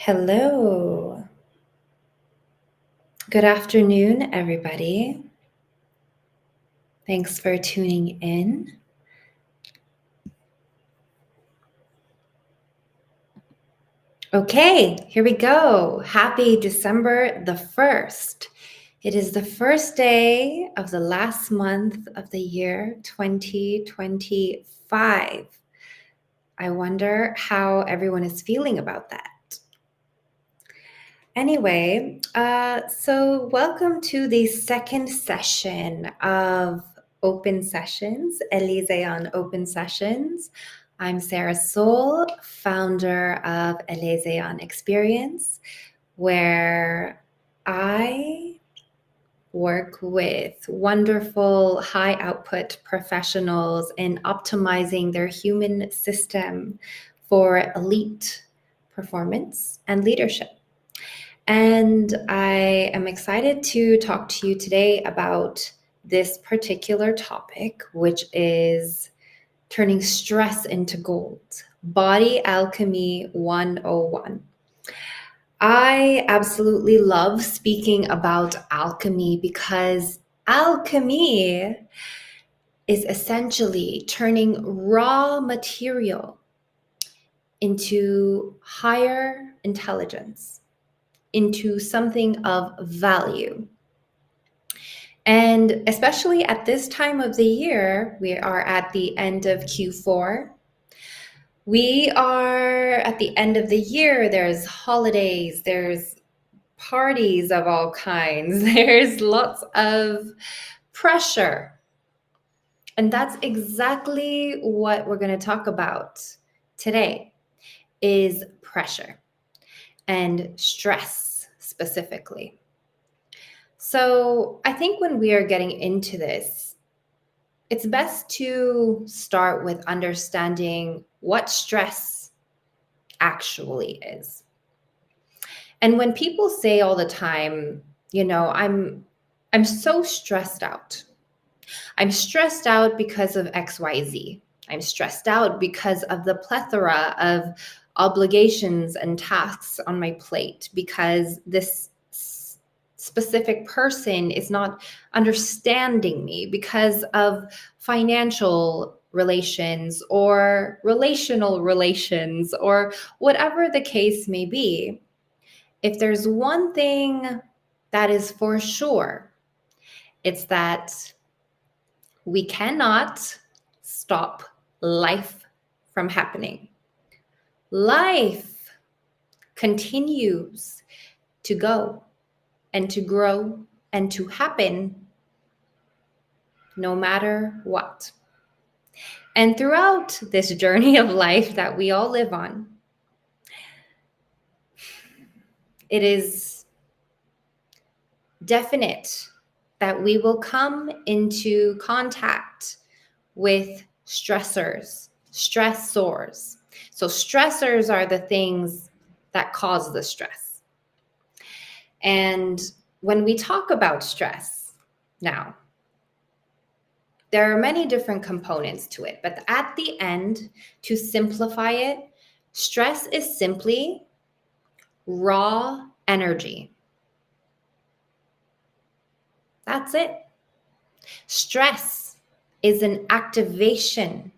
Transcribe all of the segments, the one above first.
Hello. Good afternoon, everybody. Thanks for tuning in. Okay, here we go. Happy December the 1st. It is the first day of the last month of the year 2025. I wonder how everyone is feeling about that. Anyway, so welcome to the second session of Open Sessions, Elise on Open Sessions. I'm Sarah Soul, founder of Elise on Experience, where I work with wonderful high output professionals in optimizing their human system for elite performance and leadership. And I am excited to talk to you today about this particular topic, which is turning stress into gold. Body Alchemy 101. I absolutely love speaking about alchemy because alchemy is essentially turning raw material into higher intelligence, into something of value. And especially at this time of the year, we are at the end of Q4. We are at the end of the year. There's holidays, there's parties of all kinds, there's lots of pressure. And that's exactly what we're going to talk about today is pressure and stress specifically. So I think when we are getting into this, it's best to start with understanding what stress actually is. And when people say all the time, I'm so stressed out. I'm stressed out because of XYZ. I'm stressed out because of the plethora of obligations and tasks on my plate, because this specific person is not understanding me, because of financial relations or relational relations or whatever the case may be. If there's one thing that is for sure, it's that we cannot stop life from happening. Life continues to go and to grow and to happen no matter what. And throughout this journey of life that we all live on, it is definite that we will come into contact with stressors. So stressors are the things that cause the stress. And when we talk about stress now, there are many different components to it, but at the end, to simplify it, stress is simply raw energy. That's it. Stress is an activation.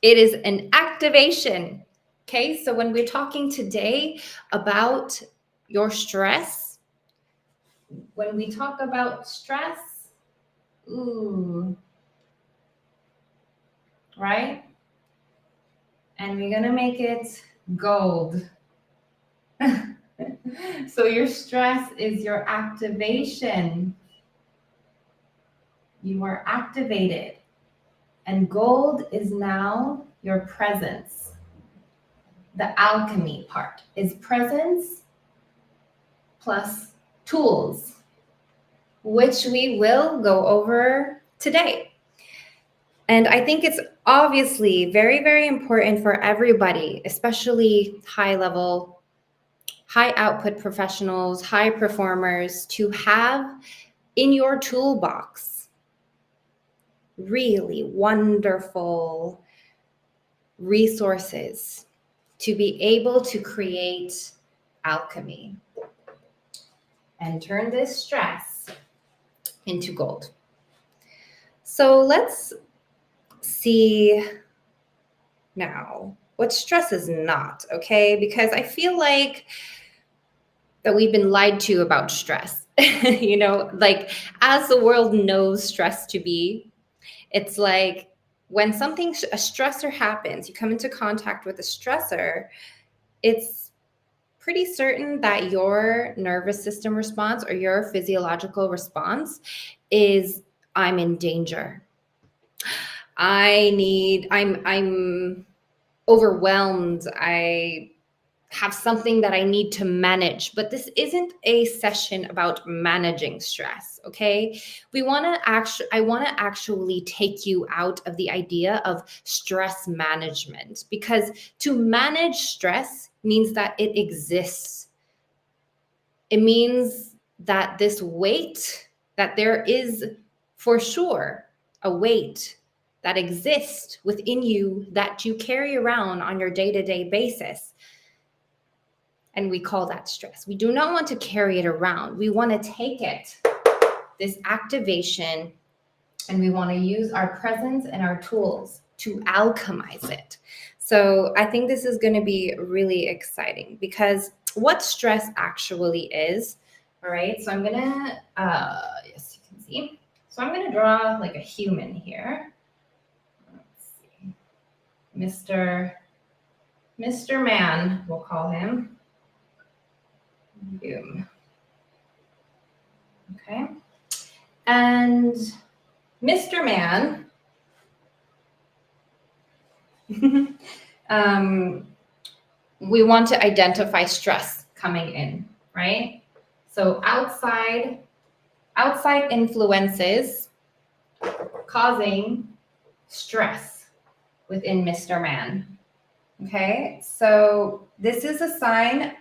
It is an activation. Okay, so when we're talking today about your stress, when we talk about stress, right? And we're gonna make it gold. So your stress is your activation. You are activated. And gold is now your presence. The alchemy part is presence plus tools, which we will go over today. And I think it's obviously very, very important for everybody, especially high level, high output professionals, high performers, to have in your toolbox really wonderful resources to be able to create alchemy and turn this stress into gold. So let's see now what stress is not, okay? Because I feel like that we've been lied to about stress. Like as the world knows stress to be, it's like when a stressor happens, you come into contact with a stressor, it's pretty certain that your nervous system response or your physiological response is, I'm in danger. I'm overwhelmed. I have something that I need to manage. But this isn't a session about managing stress, okay? I want to actually take you out of the idea of stress management, because to manage stress means that it exists. It means that this weight, that there is for sure a weight that exists within you that you carry around on your day-to-day basis. And we call that stress. We do not want to carry it around. We want to take it, this activation, and we want to use our presence and our tools to alchemize it. So I think this is going to be really exciting, because what stress actually is, all right? So I'm going to, yes, you can see. So I'm going to draw like a human here. Let's see. Mr. Man, we'll call him. Boom. Okay. And Mr. Man, we want to identify stress coming in, right? So outside influences causing stress within Mr. Man. Okay, so this is a sign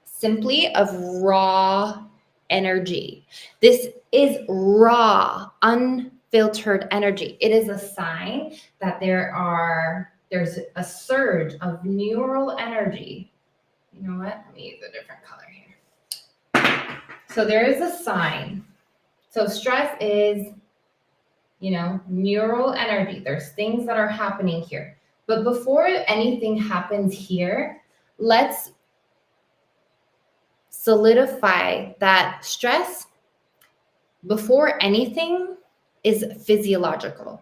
simply of raw energy. This is raw, unfiltered energy. It is a sign that there's a surge of neural energy. You know what? Let me use a different color here. So there is a sign. So stress is, neural energy. There's things that are happening here. But before anything happens here, let's solidify that stress, before anything, is physiological.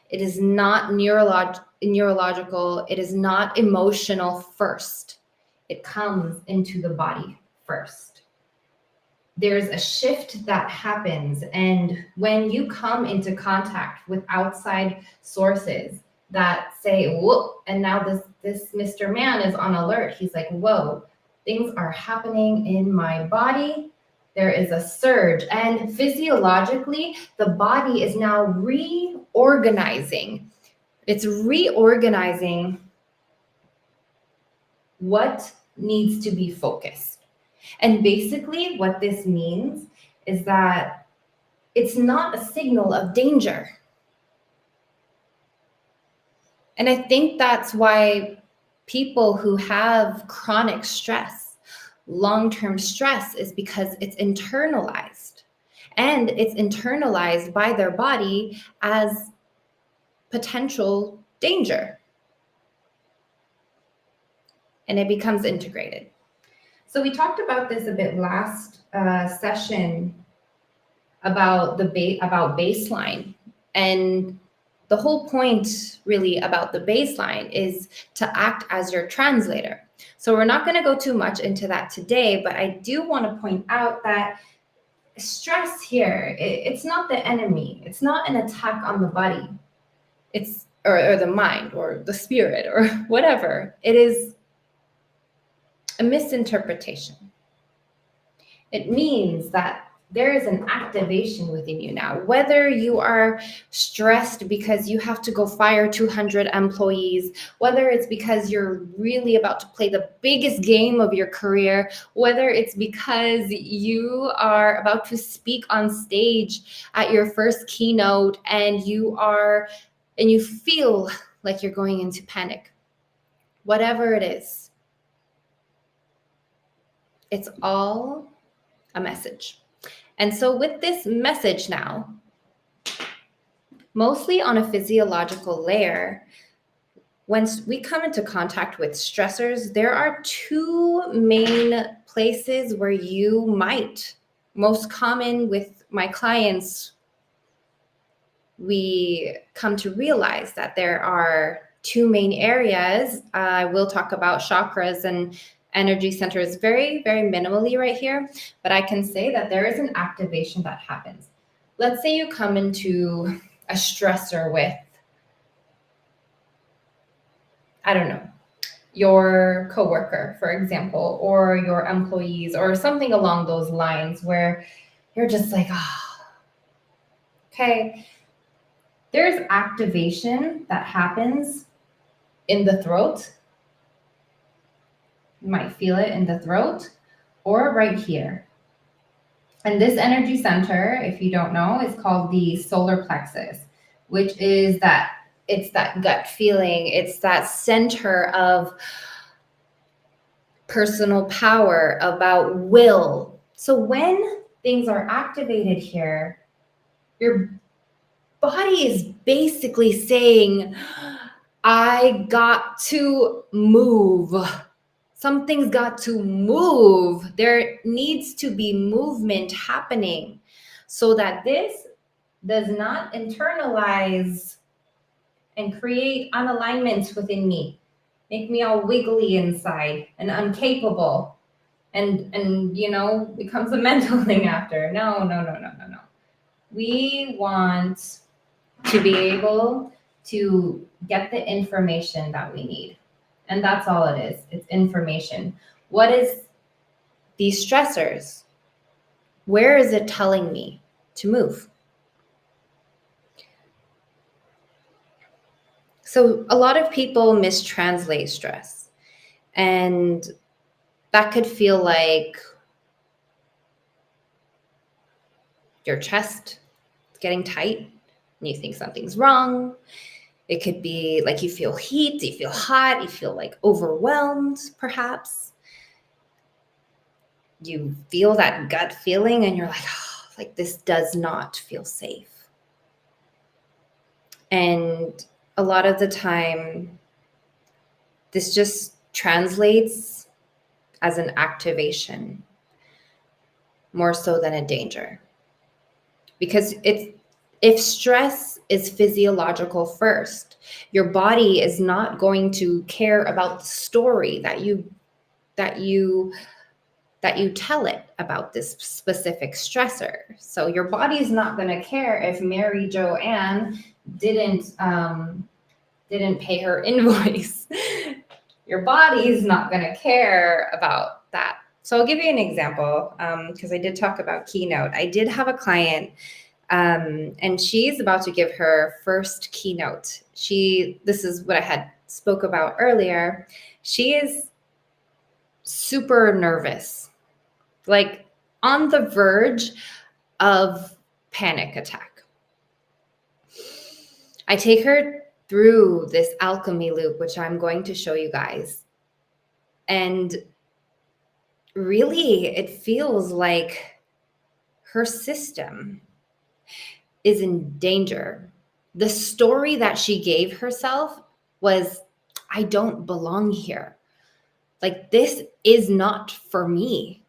It is not neurological. It is not emotional first. It comes into the body first. There's a shift that happens. And when you come into contact with outside sources that say, whoa, and now this Mr. Man is on alert. He's like, whoa, things are happening in my body. There is a surge. And physiologically, the body is now reorganizing. It's reorganizing what needs to be focused. And basically what this means is that it's not a signal of danger. And I think that's why people who have chronic stress, long-term stress, is because it's internalized. And it's internalized by their body as potential danger. And it becomes integrated. So we talked about this a bit last session about baseline, and the whole point really about the baseline is to act as your translator. So we're not going to go too much into that today, but I do want to point out that stress here, it's not the enemy. It's not an attack on the body. It's or the mind or the spirit or whatever. It is a misinterpretation. It means that there is an activation within you now. Whether you are stressed because you have to go fire 200 employees, whether it's because you're really about to play the biggest game of your career, whether it's because you are about to speak on stage at your first keynote and you feel like you're going into panic. whatever it is. It's all a message. And so with this message now, mostly on a physiological layer, when we come into contact with stressors, there are two main places where you might, most common with my clients, we come to realize that there are two main areas. I will talk about chakras and energy centers very, very minimally right here, but I can say that there is an activation that happens. Let's say you come into a stressor with, I don't know, your coworker, for example, or your employees, or something along those lines where you're just like, oh, okay. There's activation that happens in the throat. You might feel it in the throat or right here. And this energy center, if you don't know, is called the solar plexus, which is that it's that gut feeling. It's that center of personal power, about will. So when things are activated here, your body is basically saying, I got to move. Something's got to move. There needs to be movement happening so that this does not internalize and create unalignments within me, make me all wiggly inside and incapable and becomes a mental thing after. No. We want to be able to get the information that we need. And that's all it is. It's information. What is these stressors? Where is it telling me to move? So a lot of people mistranslate stress, and that could feel like your chest is getting tight and you think something's wrong. It could be like you feel heat, you feel hot, you feel like overwhelmed, perhaps. You feel that gut feeling and you're like, oh, like this does not feel safe. And a lot of the time, this just translates as an activation more so than a danger. Because if stress is physiological first, your body is not going to care about the story that you tell it about this specific stressor. So your body's not going to care if Mary Joanne didn't pay her invoice. Your body's not going to care about that. So I'll give you an example because I did talk about keynote. I did have a client and she's about to give her first keynote. This is what I had spoke about earlier. She is super nervous, like on the verge of panic attack. I take her through this alchemy loop, which I'm going to show you guys. And really, it feels like her system is in danger. The story that she gave herself was, I don't belong here. Like, this is not for me.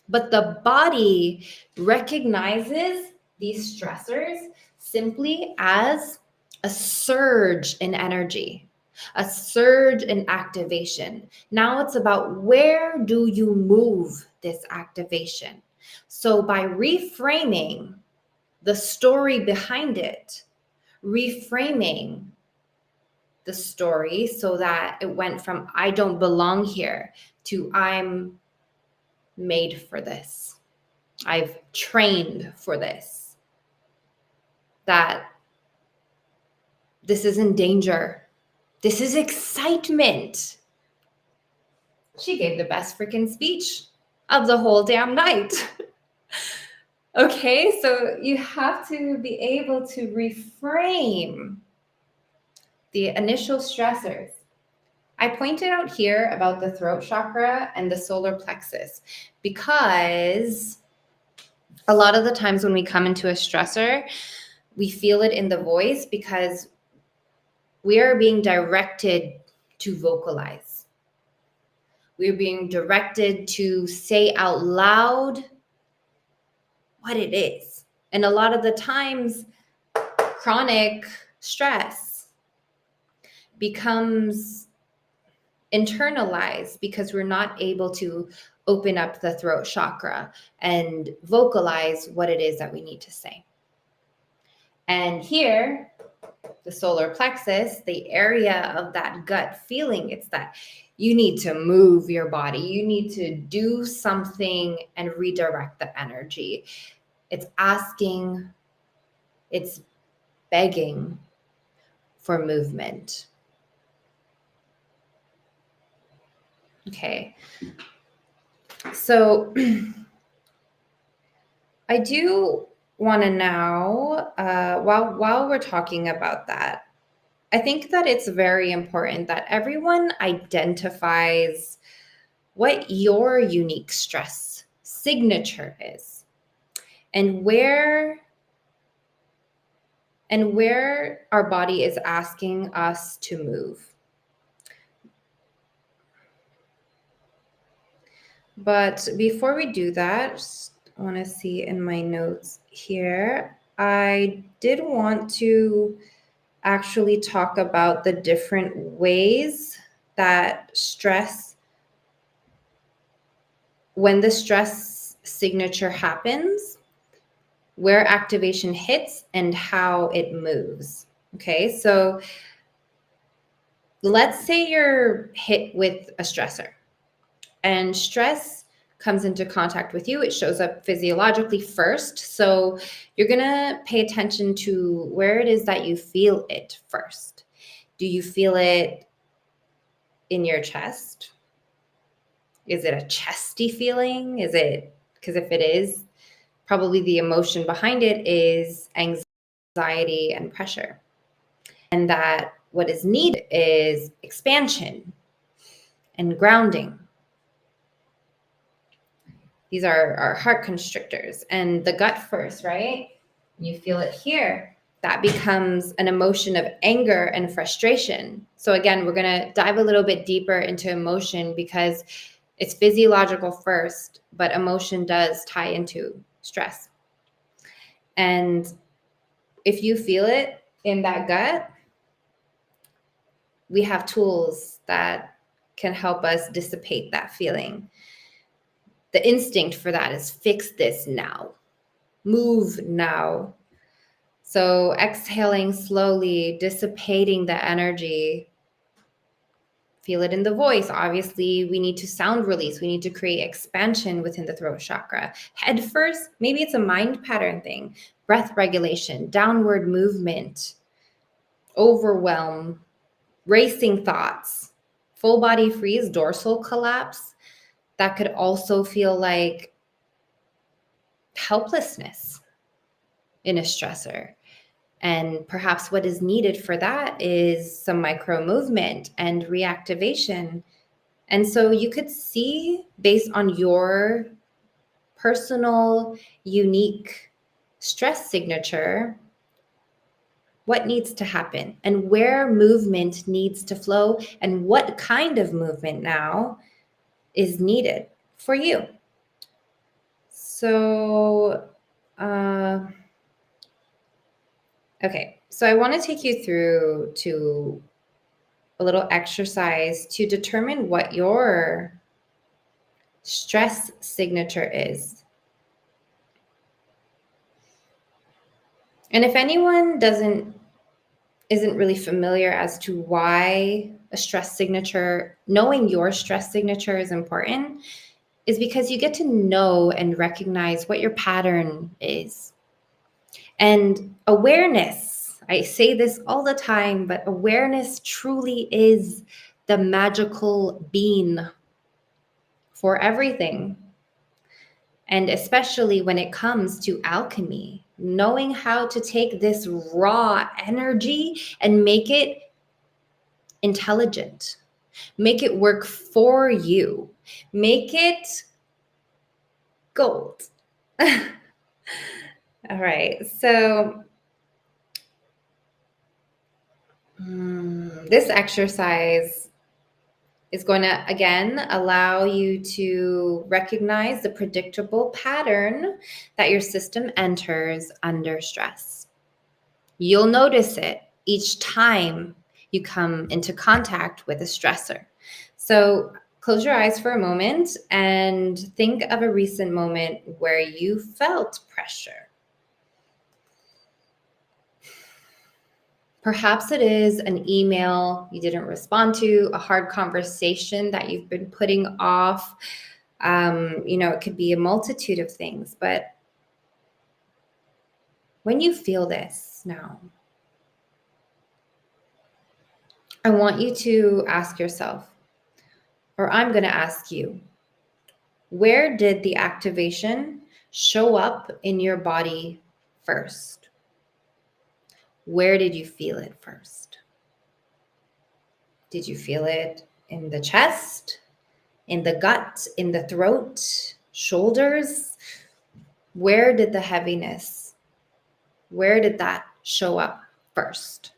But the body recognizes these stressors simply as a surge in energy, a surge in activation. Now it's about where do you move this activation? So by reframing the story behind it, reframing the story so that it went from I don't belong here to I'm made for this. I've trained for this. That this isn't danger. This is excitement. She gave the best freaking speech of the whole damn night. Okay, so you have to be able to reframe the initial stressors. I pointed out here about the throat chakra and the solar plexus because a lot of the times when we come into a stressor, we feel it in the voice because we are being directed to vocalize. We're being directed to say out loud what it is. And a lot of the times, chronic stress becomes internalized because we're not able to open up the throat chakra and vocalize what it is that we need to say. And here, the solar plexus, the area of that gut feeling, it's that you need to move your body. You need to do something and redirect the energy. It's asking, it's begging for movement. Okay. So I do want to now, while we're talking about that, I think that it's very important that everyone identifies what your unique stress signature is and where our body is asking us to move. But before we do that, I want to see in my notes here, I did want to actually talk about the different ways that when the stress signature happens, where activation hits and how it moves. Okay, so let's say you're hit with a stressor and stress comes into contact with you. It shows up physiologically first. So you're going to pay attention to where it is that you feel it first. Do you feel it in your chest? Is it a chesty feeling? Is it, because if it is, probably the emotion behind it is anxiety and pressure. And that what is needed is expansion and grounding. These are our heart constrictors and the gut first, right? You feel it here. That becomes an emotion of anger and frustration. So again, we're going to dive a little bit deeper into emotion because it's physiological first, but emotion does tie into stress. And if you feel it in that gut, we have tools that can help us dissipate that feeling. The instinct for that is fix this now, move now. So exhaling slowly, dissipating the energy. Feel it in the voice. Obviously, we need to sound release. We need to create expansion within the throat chakra. Head first, maybe it's a mind pattern thing. Breath regulation, downward movement, overwhelm, racing thoughts, full body freeze, dorsal collapse. That could also feel like helplessness in a stressor. And perhaps what is needed for that is some micro movement and reactivation. And so you could see, based on your personal, unique stress signature, what needs to happen and where movement needs to flow and what kind of movement now is needed for you. So, okay, so I want to take you through to a little exercise to determine what your stress signature is. And if anyone isn't really familiar as to why a stress signature, knowing your stress signature is important, is because you get to know and recognize what your pattern is. And awareness, I say this all the time, but awareness truly is the magical bean for everything. And especially when it comes to alchemy, knowing how to take this raw energy and make it intelligent, Make it work for you. Make it gold. All right. So this exercise is going to, again, allow you to recognize the predictable pattern that your system enters under stress. You'll notice it each time you come into contact with a stressor. So close your eyes for a moment and think of a recent moment where you felt pressure. Perhaps it is an email you didn't respond to, a hard conversation that you've been putting off. It could be a multitude of things. But when you feel this now, I want you to ask yourself, or I'm going to ask you, where did the activation show up in your body first? Where did you feel it first? Did you feel it in the chest, in the gut, in the throat, shoulders? Where did the heaviness, where did that show up first?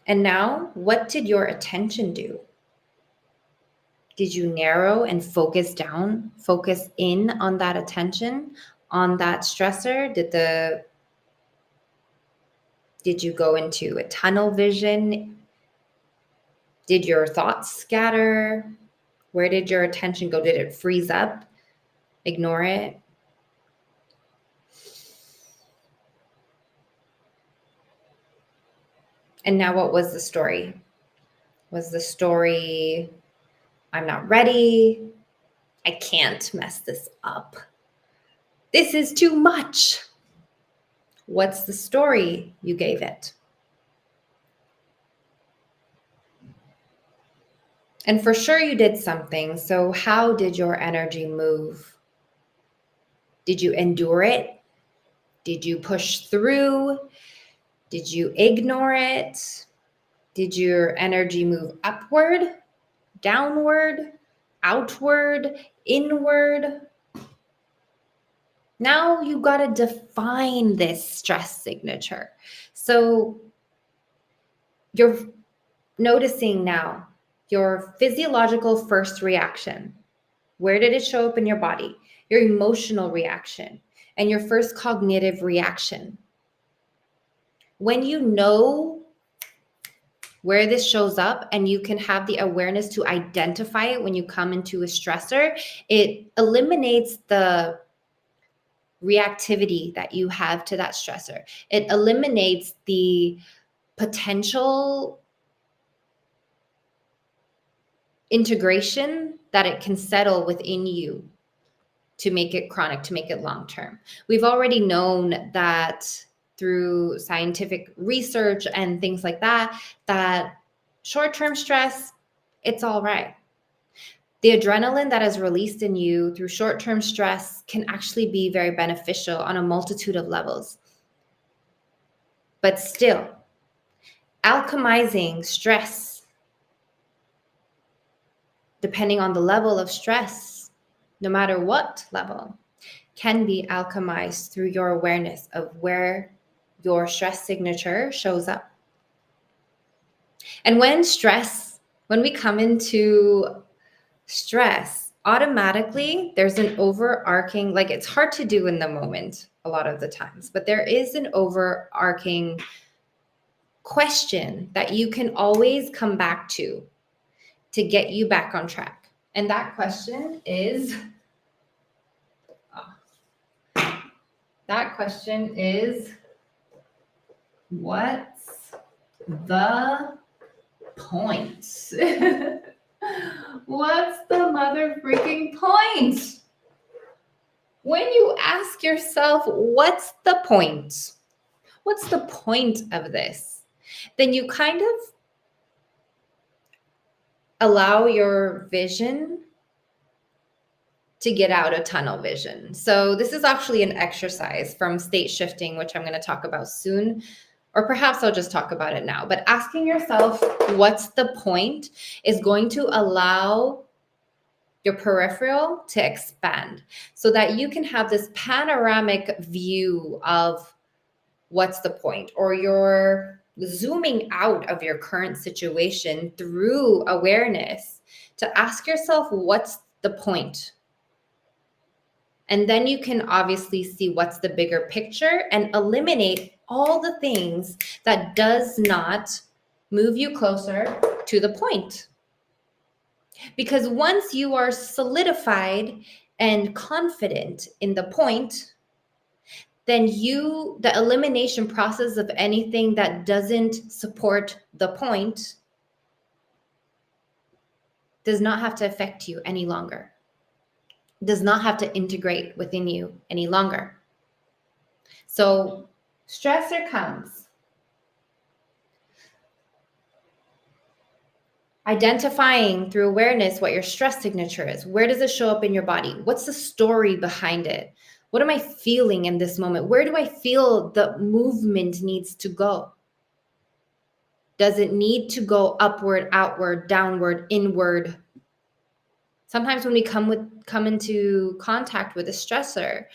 And now, what did your attention do? Did you narrow and focus down, focus in on that attention, on that stressor? Did you go into a tunnel vision? Did your thoughts scatter? Where did your attention go? Did it freeze up? Ignore it? And now what was the story? Was the story, I'm not ready, I can't mess this up, this is too much? What's the story you gave it? And for sure you did something. So how did your energy move? Did you endure it? Did you push through? Did you ignore it? Did your energy move upward, downward, outward, inward? Now you got to define this stress signature. So you're noticing now your physiological first reaction. Where did it show up in your body? Your emotional reaction and your first cognitive reaction. When you know where this shows up and you can have the awareness to identify it when you come into a stressor, it eliminates the reactivity that you have to that stressor. It eliminates the potential integration that it can settle within you to make it chronic, to make it long-term. We've already known that through scientific research and things like that, that short-term stress, it's all right. The adrenaline that is released in you through short-term stress can actually be very beneficial on a multitude of levels. But still, alchemizing stress, depending on the level of stress, no matter what level, can be alchemized through your awareness of where your stress signature shows up. And when we come into stress, automatically there's an overarching, like it's hard to do in the moment a lot of the times, but there is an overarching question that you can always come back to get you back on track. And that question is, what's the point? What's the mother freaking point? When you ask yourself, what's the point? What's the point of this? Then you kind of allow your vision to get out of tunnel vision. So this is actually an exercise from state shifting, which I'm going to talk about soon, or perhaps I'll just talk about it now, but asking yourself what's the point is going to allow your peripheral to expand so that you can have this panoramic view of what's the point, or you're zooming out of your current situation through awareness to ask yourself what's the point. And then you can obviously see what's the bigger picture and eliminate all the things that does not move you closer to the point. Because once you are solidified and confident in the point, then the elimination process of anything that doesn't support the point does not have to affect you any longer, does not have to integrate within you any longer. So stressor comes. Identifying through awareness what your stress signature is. Where does it show up in your body? What's the story behind it? What am I feeling in this moment? Where do I feel the movement needs to go? Does it need to go upward, outward, downward, inward? Sometimes when we come into contact with a stressor,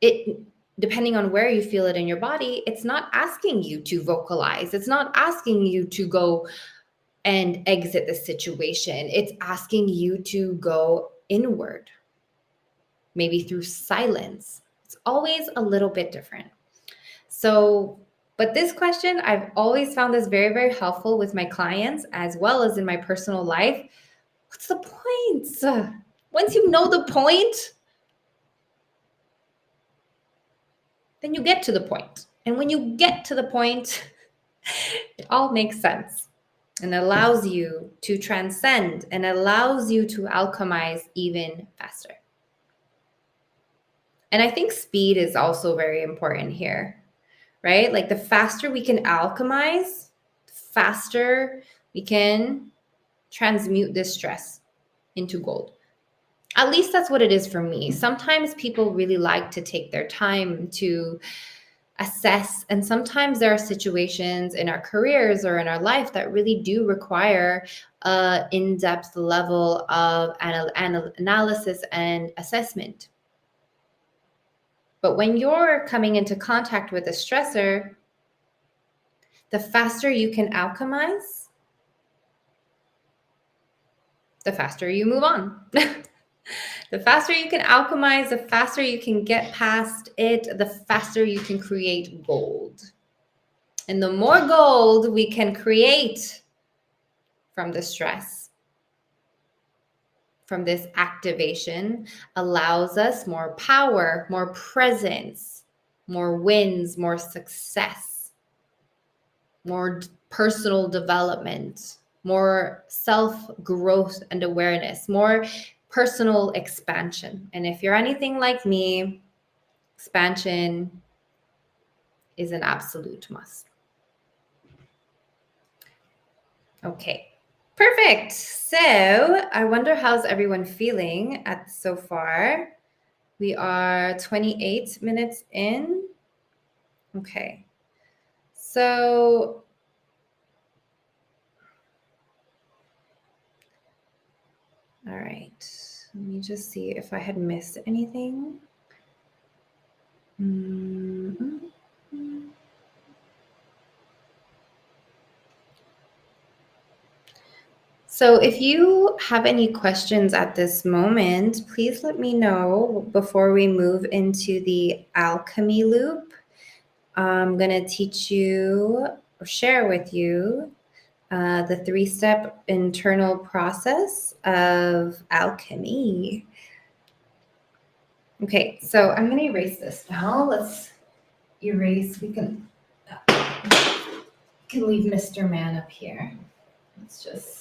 it, depending on where you feel it in your body, it's not asking you to vocalize. It's not asking you to go and exit the situation. It's asking you to go inward, maybe through silence. It's always a little bit different. So, but this question, I've always found this very, very helpful with my clients as well as in my personal life. What's the point? Once you know the point, then you get to the point. And when you get to the point, it all makes sense and allows you to transcend and allows you to alchemize even faster. And I think speed is also very important here, right? Like the faster we can alchemize, the faster we can transmute this stress into gold. At least that's what it is for me. Sometimes people really like to take their time to assess, and sometimes there are situations in our careers or in our life that really do require an in-depth level of analysis and assessment. But when you're coming into contact with a stressor, the faster you can alchemize, the faster you move on. The faster you can alchemize, the faster you can get past it, the faster you can create gold. And the more gold we can create from the stress, from this activation, allows us more power, more presence, more wins, more success, more personal development, more self-growth and awareness, more personal expansion. And if you're anything like me, expansion is an absolute must. Okay, perfect. So I wonder how's everyone feeling so far. We are 28 minutes in. Okay, so all right, let me just see if I had missed anything. So if you have any questions at this moment, please let me know before we move into the alchemy loop. I'm going to teach you or share with you the 3-step internal process of alchemy. Okay, so I'm going to erase this now. Let's erase. We can leave Mr. Man up here. Let's just.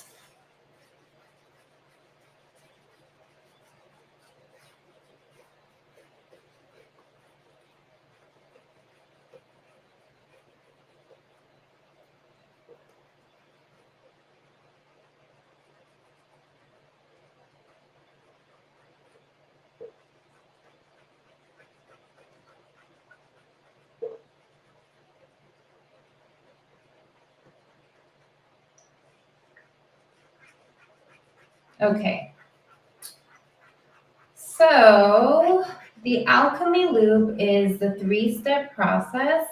Okay. So the alchemy loop is the 3-step process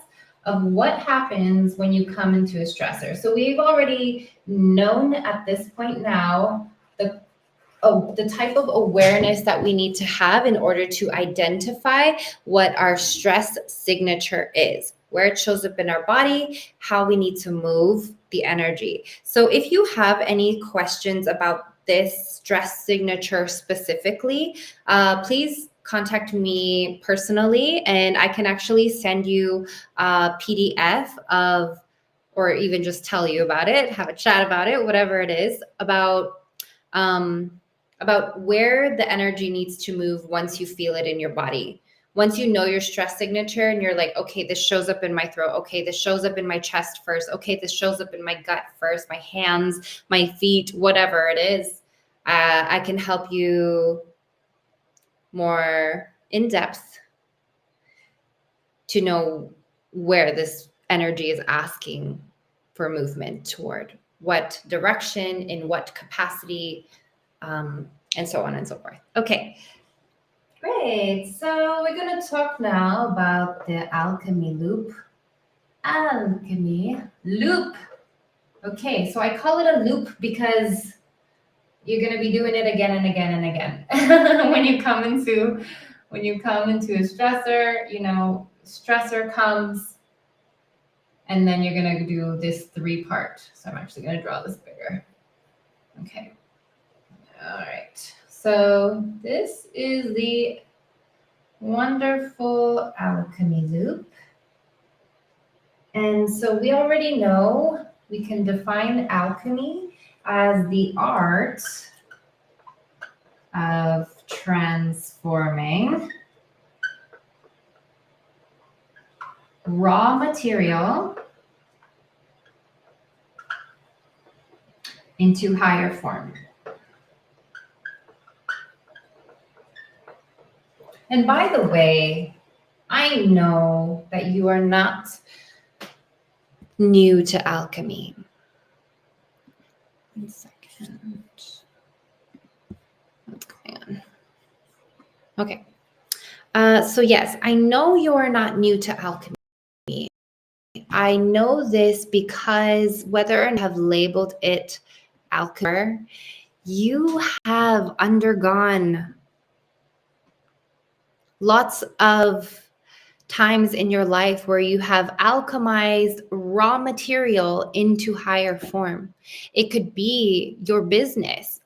of what happens when you come into a stressor. So we've already known at this point now the type of awareness that we need to have in order to identify what our stress signature is, where it shows up in our body, how we need to move the energy. So if you have any questions about this stress signature specifically, please contact me personally, and I can actually send you a PDF of, or even just tell you about it, have a chat about it, whatever it is, um, about where the energy needs to move once you feel it in your body. Once you know your stress signature and you're like, okay, this shows up in my throat. Okay, this shows up in my chest first. Okay, this shows up in my gut first, my hands, my feet, whatever it is. I can help you more in depth to know where this energy is asking for movement toward, what direction, in what capacity, and so on and so forth. Okay, great. So we're going to talk now about the alchemy loop. Alchemy loop. Okay, so I call it a loop because you're going to be doing it again and again and again. when you come into a stressor, stressor comes, and then you're going to do this 3-part. So I'm actually going to draw this bigger. Okay. All right. So this is the wonderful alchemy loop. And so we already know we can define alchemy as the art of transforming raw material into higher form. And by the way, I know that you are not new to alchemy. 1 second. What's going on? Okay. So yes, I know you are not new to alchemy. I know this because whether or not you have labeled it alchemy, you have undergone lots of times in your life where you have alchemized raw material into higher form. It could be your business.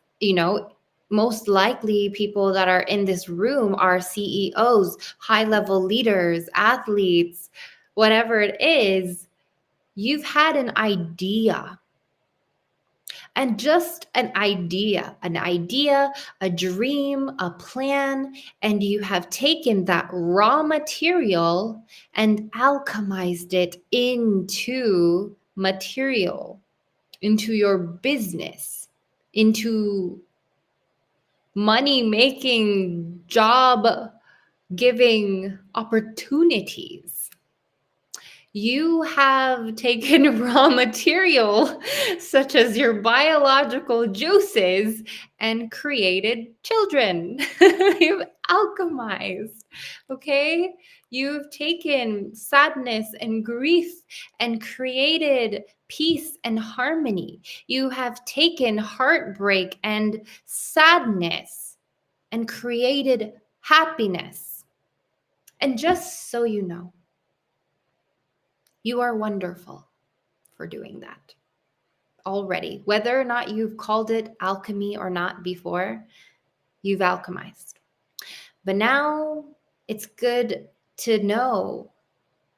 Most likely people that are in this room are CEOs, high-level leaders, athletes, whatever it is. You've had an idea. And just an idea, a dream, a plan, and you have taken that raw material and alchemized it into material, into your business, into money-making, job-giving opportunities. You have taken raw material, such as your biological juices, and created children. You've alchemized, okay? You've taken sadness and grief and created peace and harmony. You have taken heartbreak and sadness and created happiness. And just so you know, you are wonderful for doing that already. Whether or not you've called it alchemy or not before, you've alchemized. But now it's good to know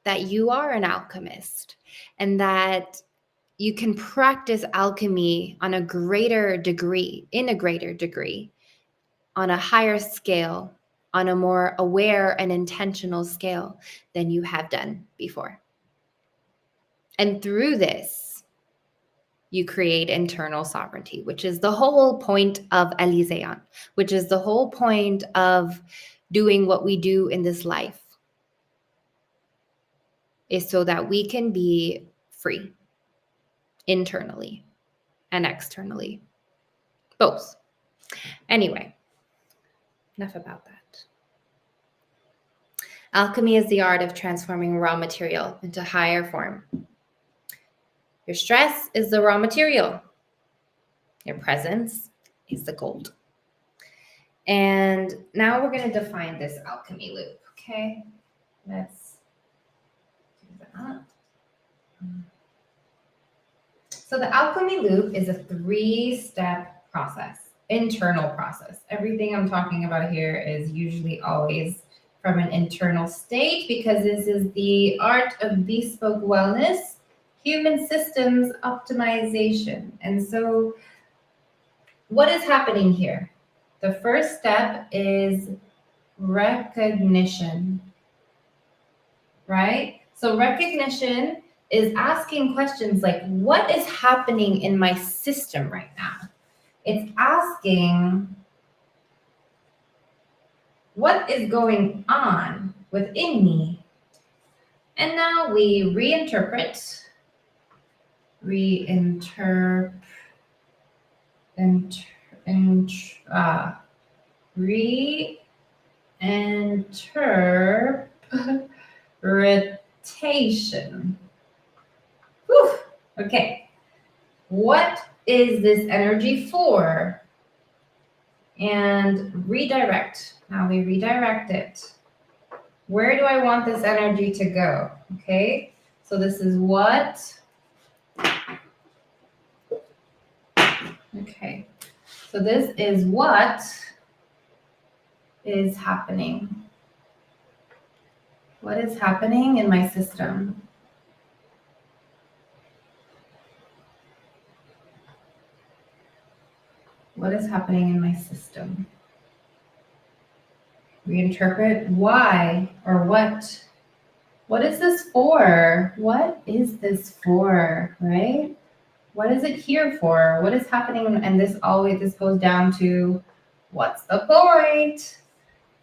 that you are an alchemist and that you can practice alchemy on a greater degree, on a higher scale, on a more aware and intentional scale than you have done before. And through this, you create internal sovereignty, which is the whole point of Elyséon, which is the whole point of doing what we do in this life, is so that we can be free internally and externally, both. Anyway, enough about that. Alchemy is the art of transforming raw material into higher form. Your stress is the raw material. Your presence is the gold. And now we're going to define this alchemy loop, okay? Let's do that. So the alchemy loop is a 3-step process, internal process. Everything I'm talking about here is usually always from an internal state, because this is the art of bespoke wellness, human systems optimization. And so what is happening here? The first step is recognition, right? So recognition is asking questions like, what is happening in my system right now? It's asking, what is going on within me? And now we reinterpret, reinterpretation. Whew. Okay. What is this energy for? And redirect. Now we redirect it. Where do I want this energy to go? Okay. So this is what. Okay. So this is what is happening. What is happening in my system? What is happening in my system? Reinterpret why or what. What is this for? What is this for, right? What is it here for? What is happening? And this goes down to, what's the point?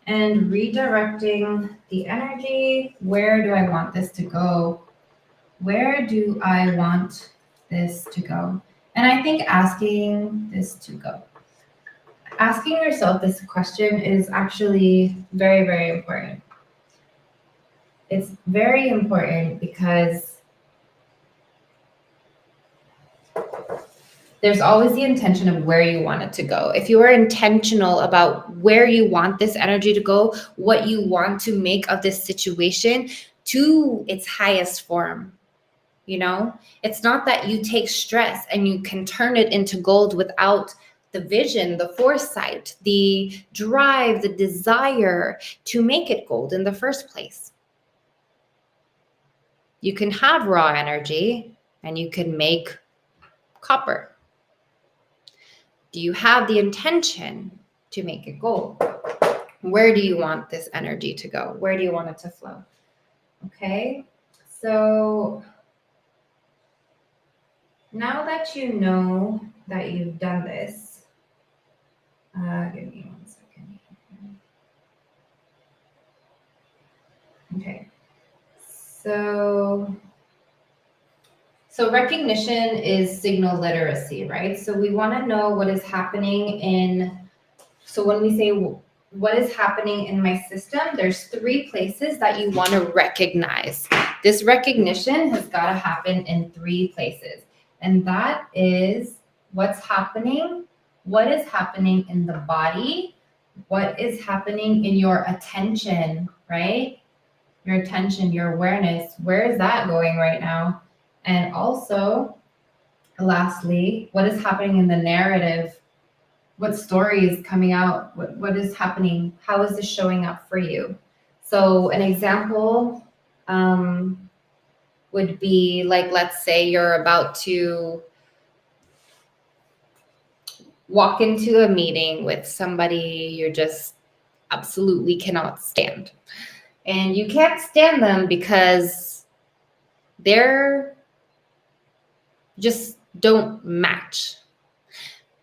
And redirecting the energy. Where do I want this to go? Where do I want this to go? And I think asking yourself this question is actually very, very important. It's very important because there's always the intention of where you want it to go. If you are intentional about where you want this energy to go, what you want to make of this situation to its highest form, it's not that you take stress and you can turn it into gold without the vision, the foresight, the drive, the desire to make it gold in the first place. You can have raw energy and you can make copper. Do you have the intention to make it gold? Where do you want this energy to go? Where do you want it to flow? Okay, so now that you know that you've done this, give me 1 second. Okay, so recognition is signal literacy, right? So we want to know what is happening so when we say what is happening in my system, there's 3 places that you want to recognize. This recognition has got to happen in 3 places. And that is what's happening, what is happening in the body, what is happening in your attention, right? Your attention, your awareness, where is that going right now? And also, lastly, what is happening in the narrative? What story is coming out? What is happening? How is this showing up for you? So an example would be like, let's say you're about to walk into a meeting with somebody you just absolutely cannot stand. And you can't stand them because they're just don't match.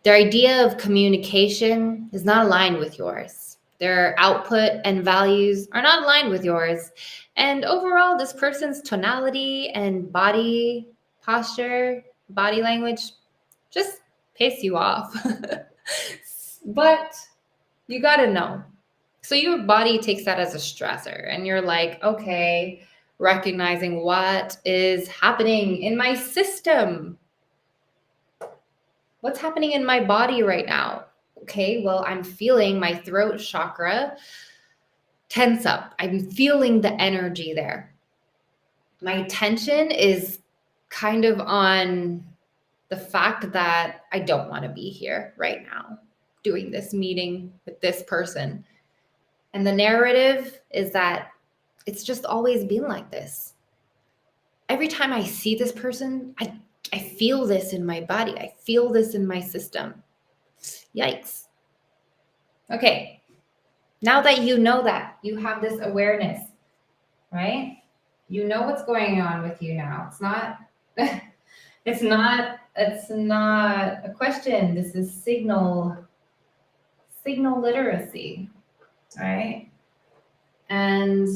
Their idea of communication is not aligned with yours. Their output and values are not aligned with yours. And overall, this person's tonality and body posture, body language, just piss you off. But you got to know. So your body takes that as a stressor, and you're like, okay, recognizing what is happening in my system. What's happening in my body right now? Okay, well, I'm feeling my throat chakra tense up. I'm feeling the energy there. My attention is kind of on the fact that I don't want to be here right now doing this meeting with this person. And the narrative is that it's just always been like this. Every time I see this person, I feel this in my body. I feel this in my system. Yikes. Okay. Now that you know that, you have this awareness, right? You know what's going on with you now. It's not it's not a question. This is signal literacy, right? And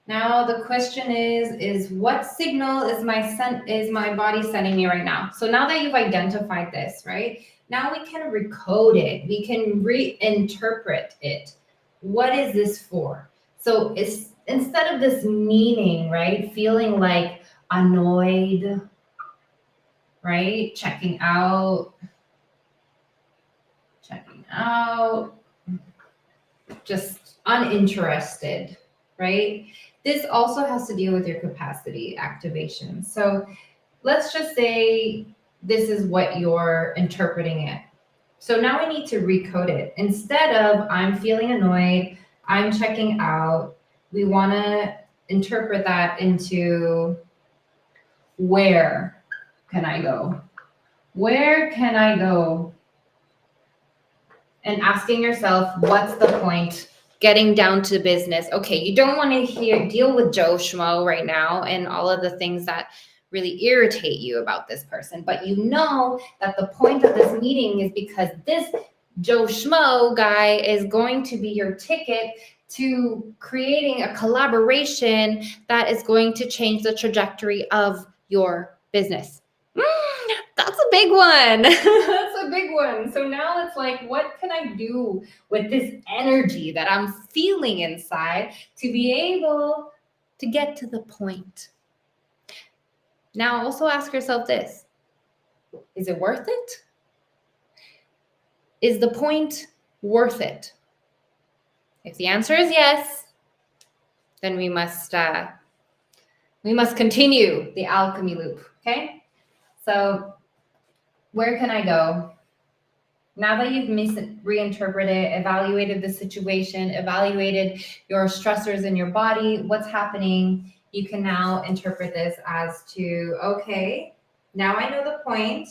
now the question is what signal is my body sending me right now? So now that you've identified this, right? Now we can recode it. We can reinterpret it. What is this for? So it's instead of this meaning, right? Feeling like annoyed, right? Checking out, just uninterested, right? This also has to deal with your capacity activation. So let's just say this is what you're interpreting it. So now we need to recode it. Instead of I'm feeling annoyed, I'm checking out, we want to interpret that into where can I go? Where can I go? And asking yourself, what's the point? Getting down to business. Okay, you don't want to deal with Joe Schmo right now and all of the things that really irritate you about this person. But you know that the point of this meeting is because this Joe Schmo guy is going to be your ticket to creating a collaboration that is going to change the trajectory of your business. That's a big one. That's a big one. So now it's like, what can I do with this energy that I'm feeling inside to be able to get to the point? Now, also ask yourself this: is it worth it? Is the point worth it? If the answer is yes, then we must continue the alchemy loop. Okay. So where can I go? Now that you've reinterpreted, evaluated the situation, evaluated your stressors in your body, what's happening, you can now interpret this as to, okay, now I know the point.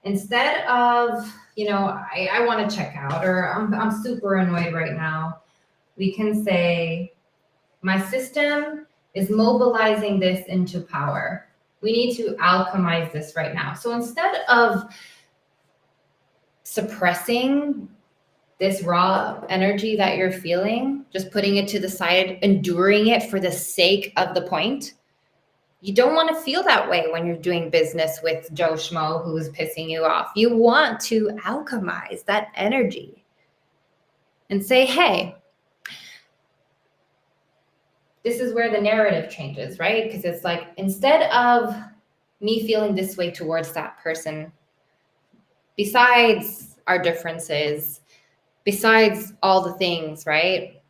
Instead of, I want to check out, or I'm super annoyed right now, we can say, my system is mobilizing this into power. We need to alchemize this right now. So instead of suppressing this raw energy that you're feeling, just putting it to the side, enduring it for the sake of the point. You don't want to feel that way when you're doing business with Joe Schmo who's pissing you off. You want to alchemize that energy and say, hey, this is where the narrative changes, right? Because it's like, instead of me feeling this way towards that person, besides our differences, besides all the things, right?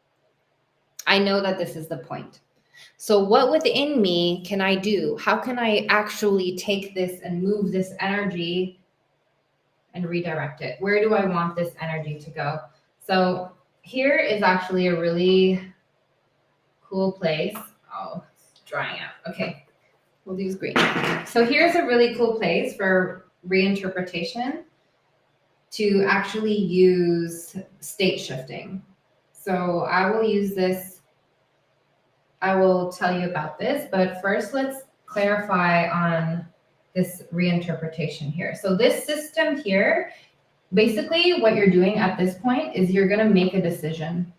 I know that this is the point. So what within me can I do? How can I actually take this and move this energy and redirect it? Where do I want this energy to go? So here is actually a really cool place. Oh, it's drying out. Okay, we'll use green. So here's a really cool place for reinterpretation to actually use state shifting. So I will use this. I will tell you about this, but first let's clarify on this reinterpretation here. So this system here, basically what you're doing at this point is you're going to make a decision.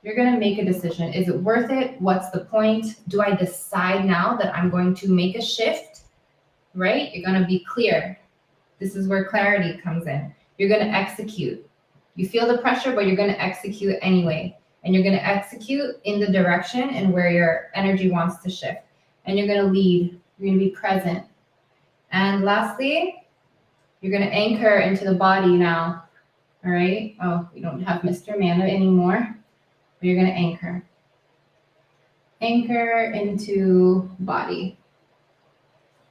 You're going to make a decision. Is it worth it? What's the point? Do I decide now that I'm going to make a shift? Right? You're going to be clear. This is where clarity comes in. You're going to execute. You feel the pressure, but you're going to execute anyway. And you're going to execute in the direction and where your energy wants to shift. And you're going to lead. You're going to be present. And lastly, you're going to anchor into the body now. All right. Oh, we don't have Mr. Amanda anymore. But you're going to anchor. Anchor into body.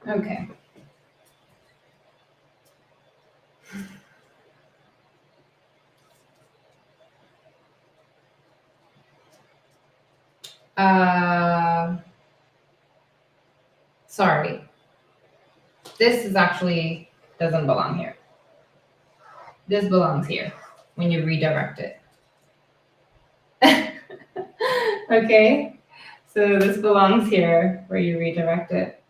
Okay. Sorry. This is actually doesn't belong here. This belongs here when you redirect it. Okay, so this belongs here where you redirect it.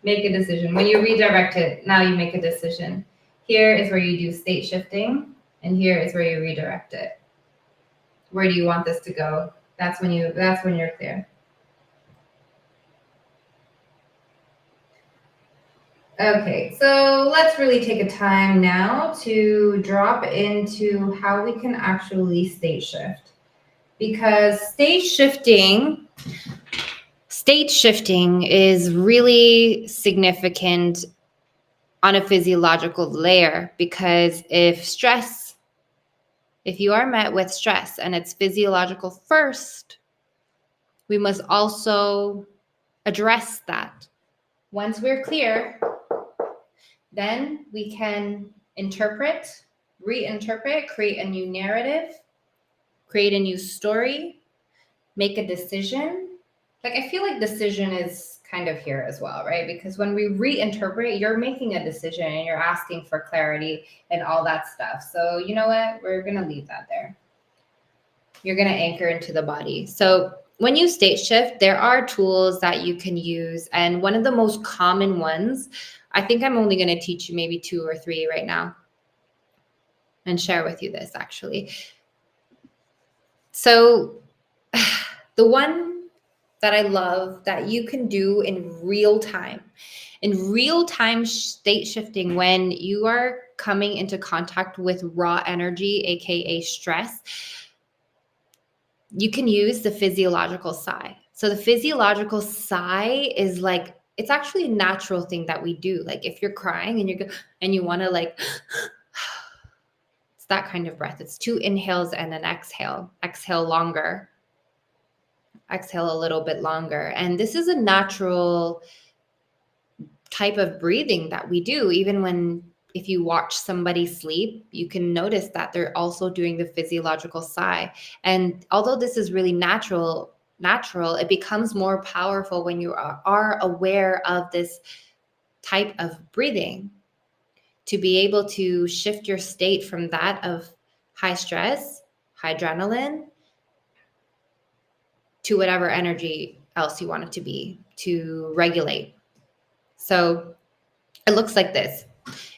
Make a decision. When you redirect it, now you make a decision. Here is where you do state shifting, and here is where you redirect it. Where do you want this to go? That's when you're clear. Okay, so let's really take a time now to drop into how we can actually state shift. Because state shifting is really significant on a physiological layer, because if you are met with stress and it's physiological first, we must also address that. Once we're clear, then we can interpret, reinterpret, create a new narrative, create a new story, make a decision. Like, I feel like decision is kind of here as well, right? Because when we reinterpret, you're making a decision and you're asking for clarity and all that stuff. So you know what? We're going to leave that there. You're going to anchor into the body. So when you state shift, there are tools that you can use. And one of the most common ones, I think I'm only going to teach you maybe 2 or 3 right now and share with you this actually. So the one that I love that you can do in real time state shifting, when you are coming into contact with raw energy, aka stress, you can use the physiological sigh. So the physiological sigh is like, it's actually a natural thing that we do. Like if you're crying and you want to like, it's that kind of breath. It's 2 inhales and an exhale. Exhale longer. Exhale a little bit longer. And this is a natural type of breathing that we do. Even if you watch somebody sleep, you can notice that they're also doing the physiological sigh. And although this is really natural, it becomes more powerful when you are aware of this type of breathing, to be able to shift your state from that of high stress, high adrenaline, to whatever energy else you want it to be, to regulate. So it looks like this.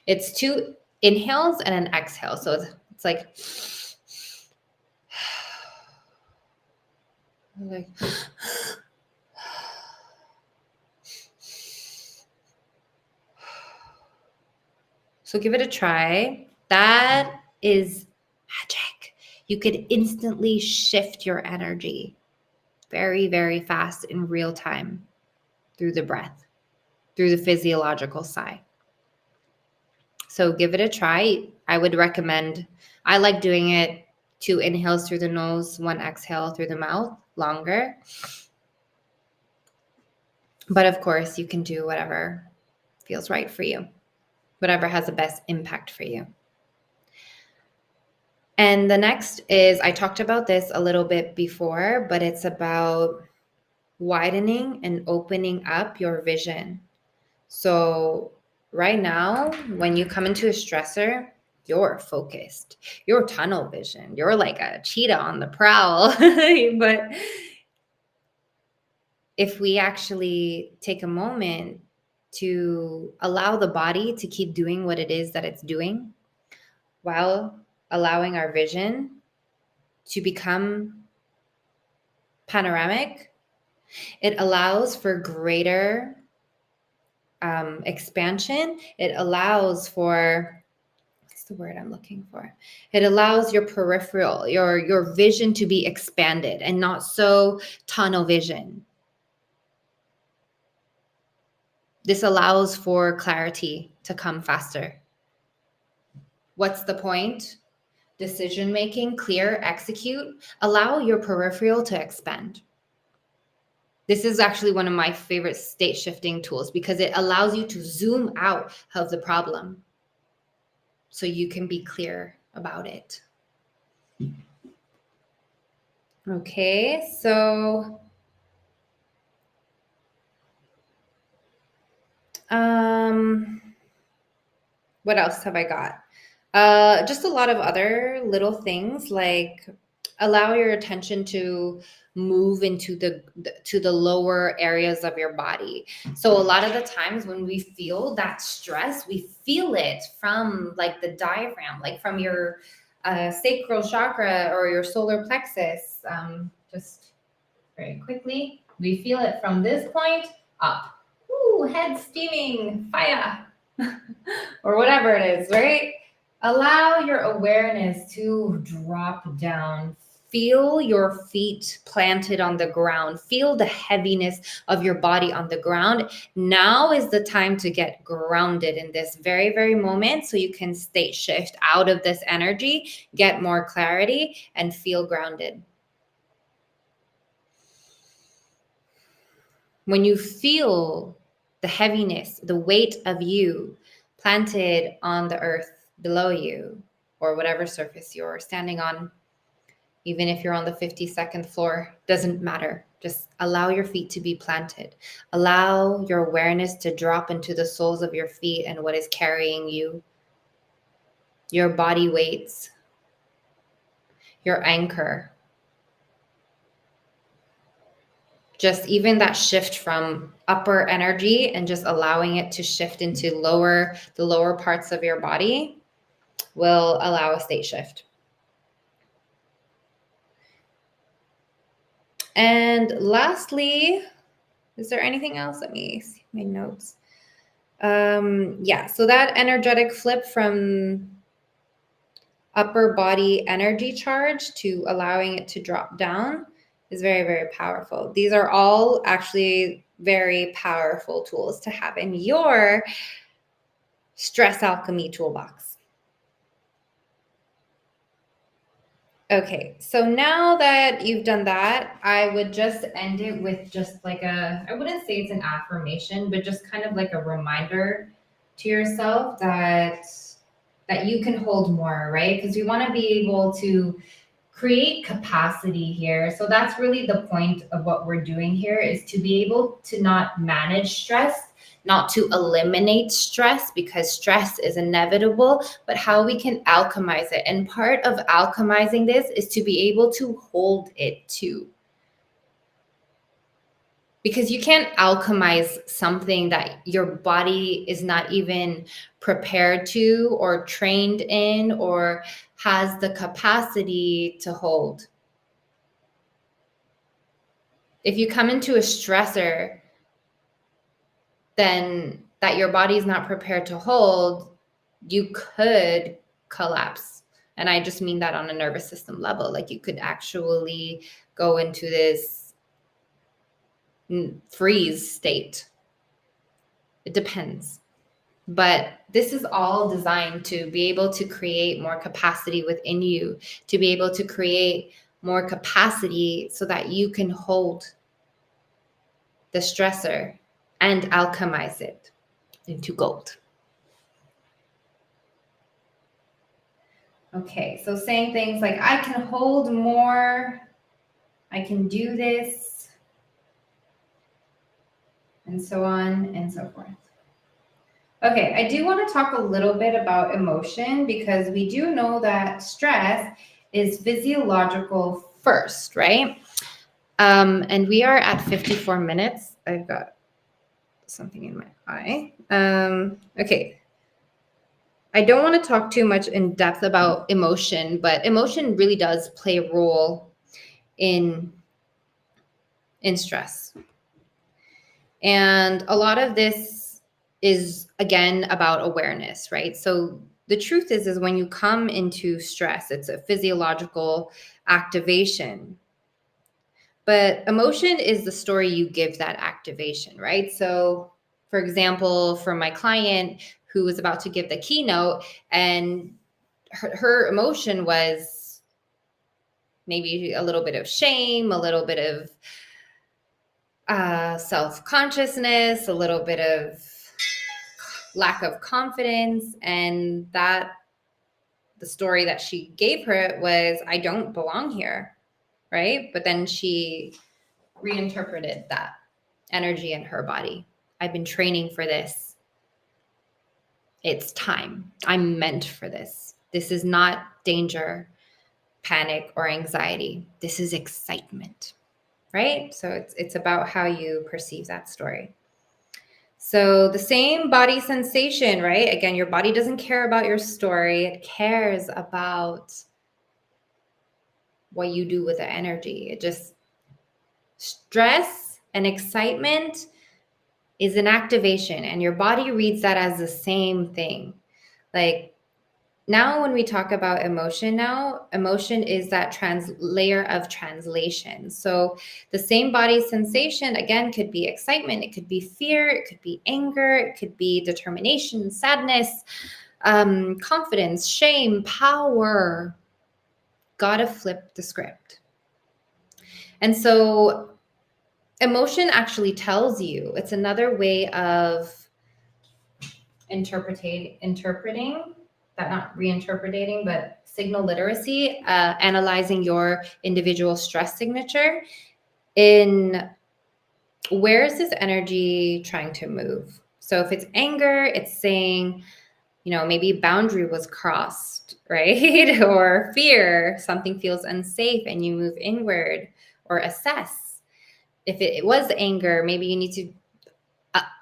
It's 2 inhales and an exhale. So it's like so give it a try. That is magic. You could instantly shift your energy very, very fast in real time through the breath, through the physiological sigh. So give it a try. I would recommend, I like doing it 2 inhales through the nose, 1 exhale through the mouth, longer. But of course, you can do whatever feels right for you, whatever has the best impact for you. And the next is, I talked about this a little bit before, but it's about widening and opening up your vision. So right now, when you come into a stressor, you're focused, you're tunnel vision, you're like a cheetah on the prowl. But if we actually take a moment to allow the body to keep doing what it is that it's doing, while allowing our vision to become panoramic, it allows for greater expansion, it allows for, what's the word I'm looking for? It allows your peripheral, your vision to be expanded and not so tunnel vision. This allows for clarity to come faster. What's the point? Decision making, clear, execute, allow your peripheral to expand. This is actually one of my favorite state shifting tools because it allows you to zoom out of the problem so you can be clear about it. Okay, so what else have I got? Just a lot of other little things like allow your attention to move into the lower areas of your body. So a lot of the times when we feel that stress, we feel it from like the diaphragm, like from your sacral chakra or your solar plexus. Just very quickly, we feel it from this point up. Ooh, head steaming, fire. Or whatever it is, right? Allow your awareness to drop down. Feel your feet planted on the ground. Feel the heaviness of your body on the ground. Now is the time to get grounded in this very, very moment so you can state shift out of this energy, get more clarity, and feel grounded. When you feel the heaviness, the weight of you planted on the earth below you or whatever surface you're standing on, even if you're on the 52nd floor, doesn't matter. Just allow your feet to be planted. Allow your awareness to drop into the soles of your feet and what is carrying you, your body weights, your anchor. Just even that shift from upper energy and just allowing it to shift into the lower parts of your body will allow a state shift. And lastly, is there anything else? Let me see my notes. Yeah, so that energetic flip from upper body energy charge to allowing it to drop down is very, very powerful. These are all actually very powerful tools to have in your stress alchemy toolbox. Okay, so now that you've done that, I would just end it with just like I wouldn't say it's an affirmation, but just kind of like a reminder to yourself that you can hold more, right? Because we want to be able to create capacity here. So that's really the point of what we're doing here is to be able to not manage stress, not to eliminate stress because stress is inevitable, but how we can alchemize it. And part of alchemizing this is to be able to hold it too. Because you can't alchemize something that your body is not even prepared to or trained in or has the capacity to hold. If you come into a stressor then that your body is not prepared to hold, you could collapse. And I just mean that on a nervous system level. Like you could actually go into this freeze state. It depends. But this is all designed to be able to create more capacity within you, to be able to create more capacity so that you can hold the stressor and alchemize it into gold. Okay, so saying things like, I can hold more, I can do this, and so on and so forth. Okay, I do want to talk a little bit about emotion because we do know that stress is physiological first, right? And we are at 54 minutes. I've got something in my eye. Okay. I don't want to talk too much in depth about emotion, but emotion really does play a role in stress. And a lot of this is again about awareness, right? So the truth is when you come into stress, it's a physiological activation. But emotion is the story you give that activation, right? So, for example, for my client who was about to give the keynote, and her emotion was maybe a little bit of shame, a little bit of self-consciousness, a little bit of lack of confidence. And that the story that she gave her was, I don't belong here, right? But then she reinterpreted that energy in her body. I've been training for this. It's time. I'm meant for this. This is not danger, panic, or anxiety. This is excitement, right? So it's about how you perceive that story. So the same body sensation, right? Again, your body doesn't care about your story. It cares about what you do with the energy. It just, stress and excitement is an activation, and your body reads that as the same thing. Like, now when we talk about emotion, emotion is that layer of translation. So the same body sensation again could be excitement, it could be fear, it could be anger, it could be determination, sadness, confidence, shame, power. Gotta flip the script. And so emotion actually tells you, it's another way of interpreting that, not reinterpreting, but signal literacy, analyzing your individual stress signature in where is this energy trying to move. So if it's anger, it's saying, maybe boundary was crossed, right? Or fear, something feels unsafe and you move inward or assess. If it was anger, maybe you need to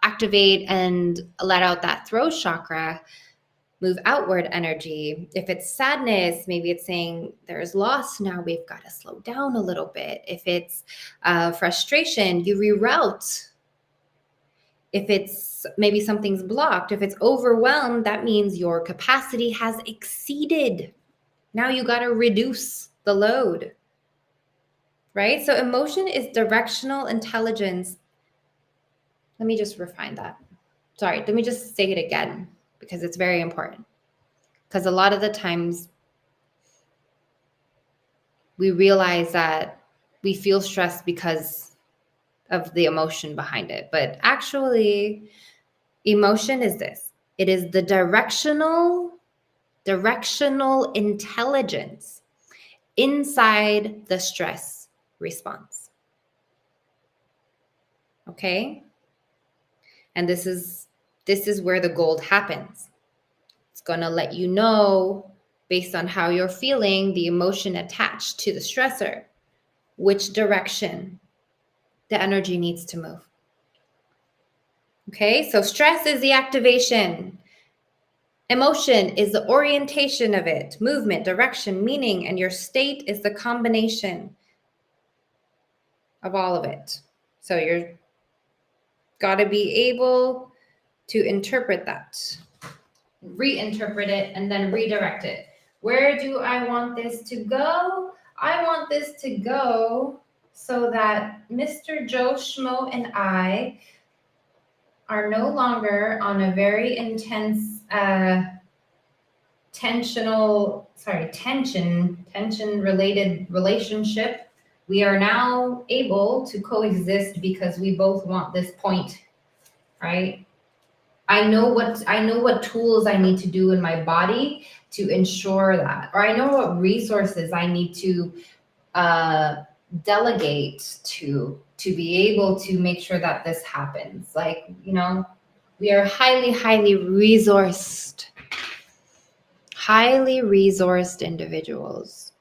activate and let out that throat chakra, move outward energy. If it's sadness, maybe it's saying there's loss now, we've got to slow down a little bit. If it's frustration, you reroute. If it's maybe something's blocked, if it's overwhelmed, that means your capacity has exceeded. Now you got to reduce the load, right? So emotion is directional intelligence. Let me just refine that. Sorry, let me just say it again because it's very important. Because a lot of the times we realize that we feel stressed because of the emotion behind it. But actually, emotion is this. It is the directional intelligence inside the stress response. Okay? And this is where the gold happens. It's going to let you know, based on how you're feeling, the emotion attached to the stressor, which direction the energy needs to move. Okay, so stress is the activation. Emotion is the orientation of it, movement, direction, meaning, and your state is the combination of all of it. So you're got to be able to interpret that, reinterpret it, and then redirect it. Where do I want this to go? I want this to go so that Mr. Joe Schmo and I are no longer on a very intense tension related relationship. We are now able to coexist because we both want this point, right? I know what tools I need to do in my body to ensure that, or I know what resources I need to delegate to be able to make sure that this happens. Like, we are highly resourced individuals.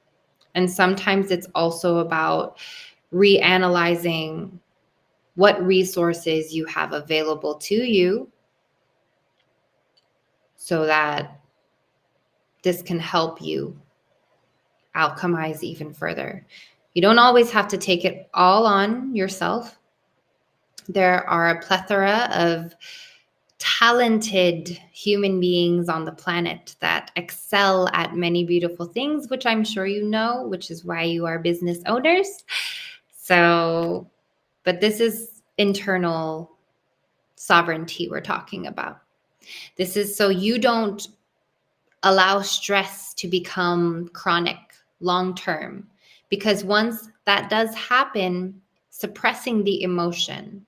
And sometimes it's also about reanalyzing what resources you have available to you so that this can help you alchemize even further. You don't always have to take it all on yourself. There are a plethora of talented human beings on the planet that excel at many beautiful things, which I'm sure you know, which is why you are business owners. So, but this is internal sovereignty we're talking about. This is so you don't allow stress to become chronic long term, because once that does happen, suppressing the emotion,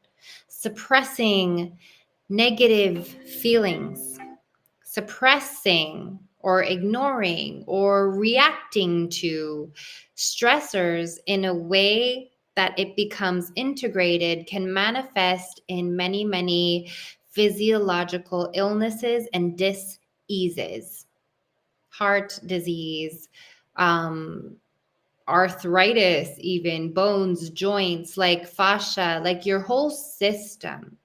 suppressing negative feelings, suppressing or ignoring or reacting to stressors in a way that it becomes integrated can manifest in many, many physiological illnesses and diseases, heart disease, um, arthritis, even bones, joints, like fascia, like your whole system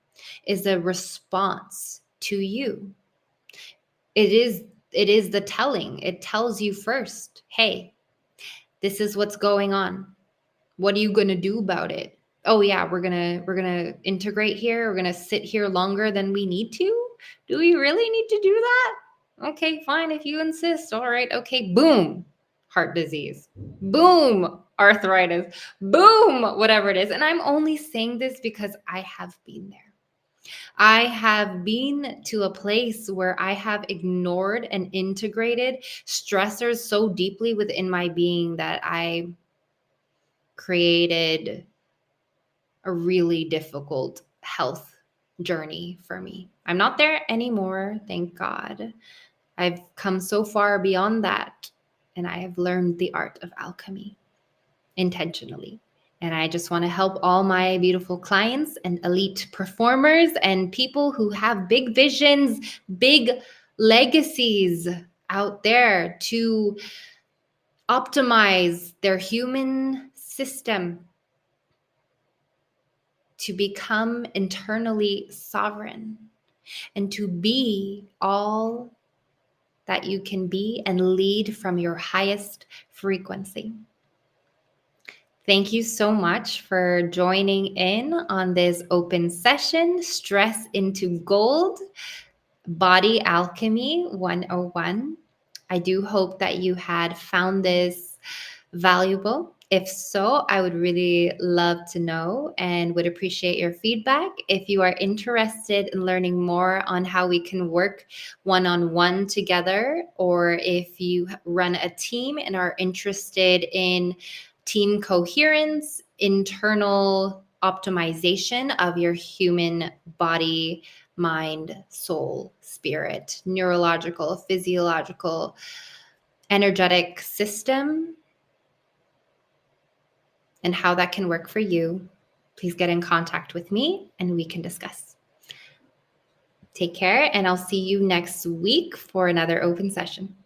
is a response to you. It is the telling. It tells you first, hey, this is what's going on. What are you going to do about it? Oh yeah, we're going to integrate here. We're going to sit here longer than we need to. Do we really need to do that? Okay, fine, if you insist. All right. Okay, boom. Heart disease. Boom, arthritis. Boom, whatever it is. And I'm only saying this because I have been there. I have been to a place where I have ignored and integrated stressors so deeply within my being that I created a really difficult health journey for me. I'm not there anymore, thank God. I've come so far beyond that, and I have learned the art of alchemy intentionally. And I just want to help all my beautiful clients and elite performers and people who have big visions, big legacies out there to optimize their human system to become internally sovereign and to be all that you can be and lead from your highest frequency. Thank you so much for joining in on this open session, Stress into Gold, Body Alchemy 101. I do hope that you had found this valuable. If so, I would really love to know and would appreciate your feedback. If you are interested in learning more on how we can work one-on-one together, or if you run a team and are interested in team coherence, internal optimization of your human body, mind, soul, spirit, neurological, physiological, energetic system, and how that can work for you, please get in contact with me and we can discuss. Take care, and I'll see you next week for another open session.